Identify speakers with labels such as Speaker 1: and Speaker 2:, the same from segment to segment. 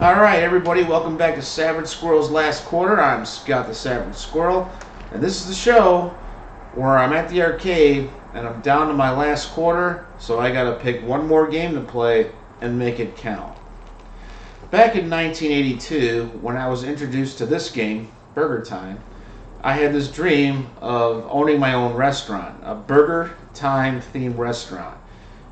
Speaker 1: Alright everybody, welcome back to Savage Squirrel's Last Quarter. I'm Scott the Savage Squirrel, and this is the show where I'm at the arcade and I'm down to my last quarter, so I gotta pick one more game to play and make it count. Back in 1982, when I was introduced to this game, Burgertime, I had this dream of owning my own restaurant, a Burgertime themed restaurant.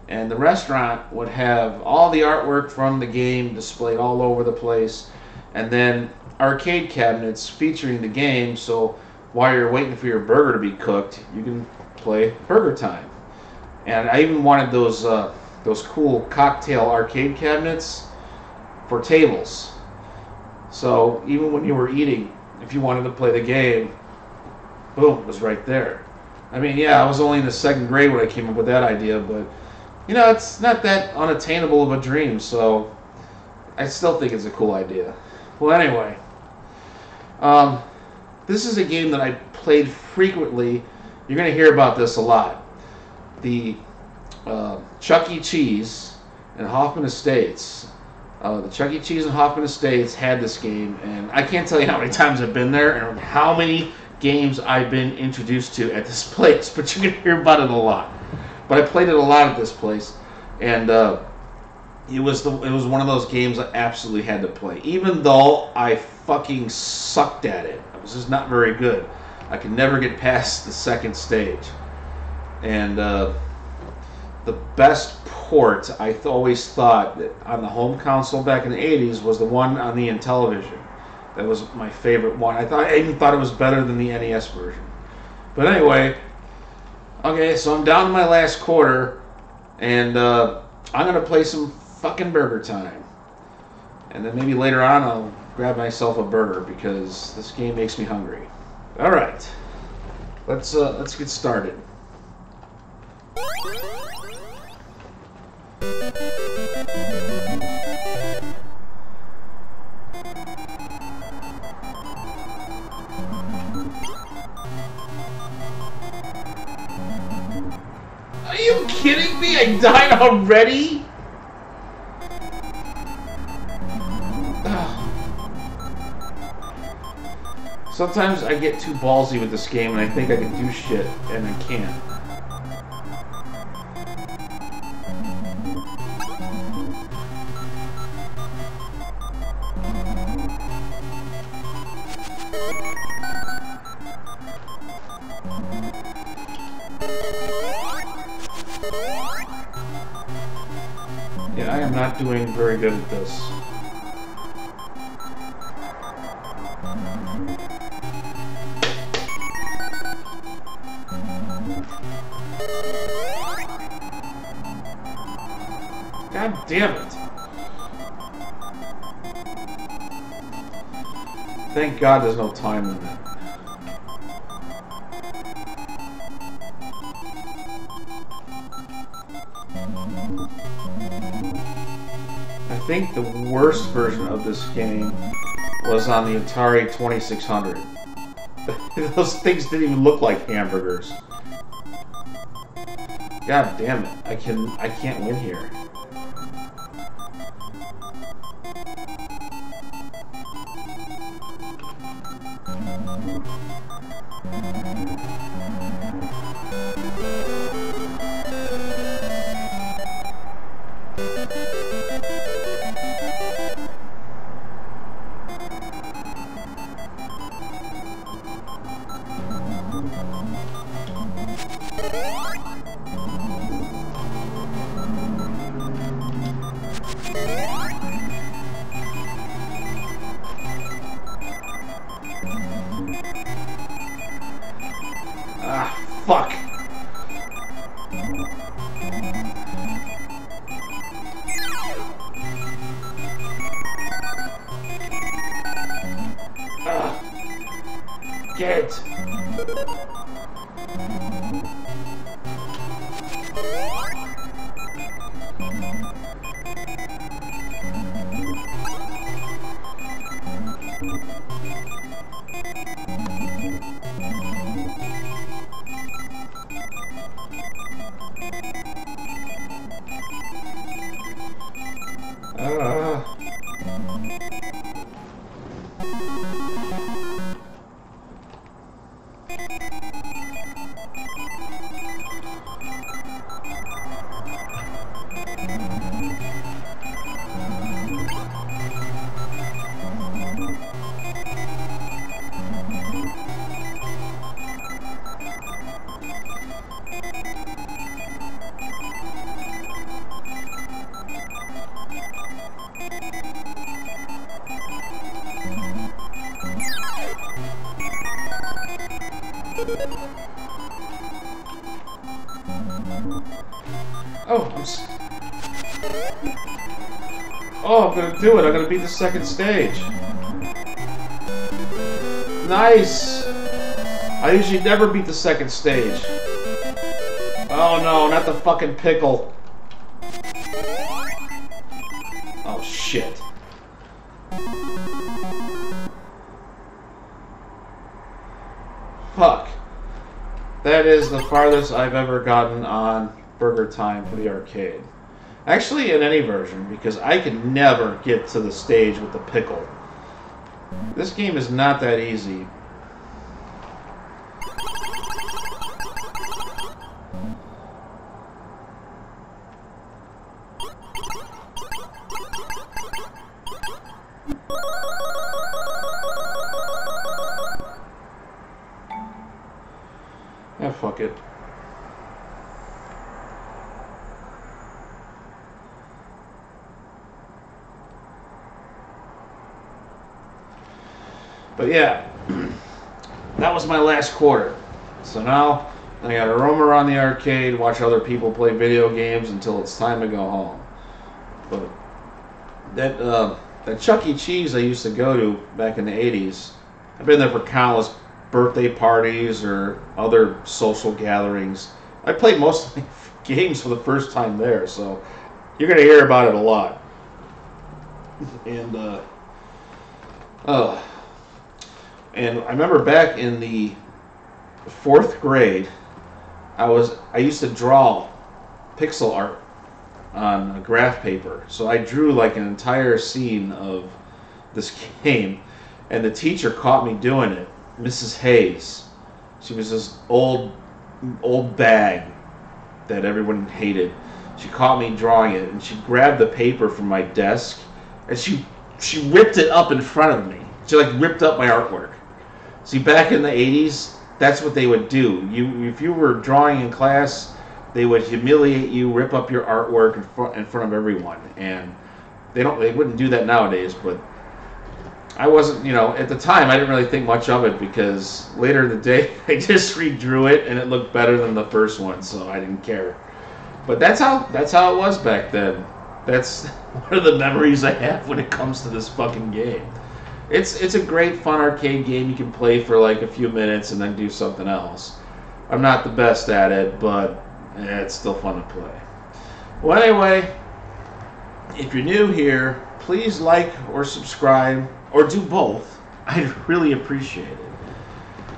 Speaker 1: And the restaurant would have all the artwork from the game displayed all over the place, and then arcade cabinets featuring the game, so while you're waiting for your burger to be cooked, you can play Burgertime. And I even wanted those cool cocktail arcade cabinets for tables. So even when you were eating, if you wanted to play the game, boom, it was right there. I mean, yeah, I was only in the second grade when I came up with that idea, but you know, it's not that unattainable of a dream, so I still think it's a cool idea. Well, anyway, this is a game that I played frequently. You're going to hear about this a lot. The Chuck E. Cheese and Hoffman Estates. The Chuck E. Cheese and Hoffman Estates had this game, and I can't tell you how many times I've been there and how many games I've been introduced to at this place, but you're going to hear about it a lot. But I played it a lot at this place, and it was one of those games I absolutely had to play. Even though I fucking sucked at it, I was just not very good. I could never get past the second stage. And the best port I always thought that on the home console back in the 80s was the one on the Intellivision. That was my favorite one. I even thought it was better than the NES version. But anyway. Okay, so I'm down to my last quarter, and I'm going to play some fucking Burgertime. And then maybe later on I'll grab myself a burger, because this game makes me hungry. Alright, let's get started. Are you kidding me? I died already? Sometimes I get too ballsy with this game and I think I can do shit and I can't. Yeah, I am not doing very good at this. God damn it. Thank God there's no time limit. I think the worst version of this game was on the Atari 2600. Those things didn't even look like hamburgers. God damn it. I can't win here. Ah, fuck. Get it. Oh, I'm gonna do it. I'm gonna beat the second stage. Nice! I usually never beat the second stage. Oh no, not the fucking pickle. Oh shit. Fuck. That is the farthest I've ever gotten on Burgertime for the arcade. Actually, in any version, because I can never get to the stage with the pickle. This game is not that easy. Yeah, fuck it. But yeah, that was my last quarter. So now I gotta roam around the arcade, watch other people play video games until it's time to go home. But that Chuck E. Cheese I used to go to back in the 80s, I've been there for countless birthday parties or other social gatherings. I played most of my games for the first time there, so you're gonna hear about it a lot. And I remember back in the 4th grade, I used to draw pixel art on graph paper. So I drew like an entire scene of this game, and the teacher caught me doing it. Mrs. Hayes. She was this old bag that everyone hated. She caught me drawing it, and she grabbed the paper from my desk, and she ripped it up in front of me. She like ripped up my artwork. See, back in the 80s, that's what they would do. If you were drawing in class, they would humiliate you, rip up your artwork in front of everyone. And they wouldn't do that nowadays, but I wasn't, at the time, I didn't really think much of it because later in the day, I just redrew it and it looked better than the first one, so I didn't care. But that's how it was back then. That's one of the memories I have when it comes to this fucking game. It's a great fun arcade game you can play for like a few minutes and then do something else. I'm not the best at it, but it's still fun to play. Well, anyway, if you're new here, please like or subscribe or do both. I'd really appreciate it.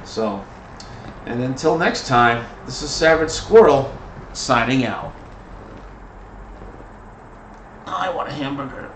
Speaker 1: So, and until next time, this is Savage Squirrel signing out. I want a hamburger.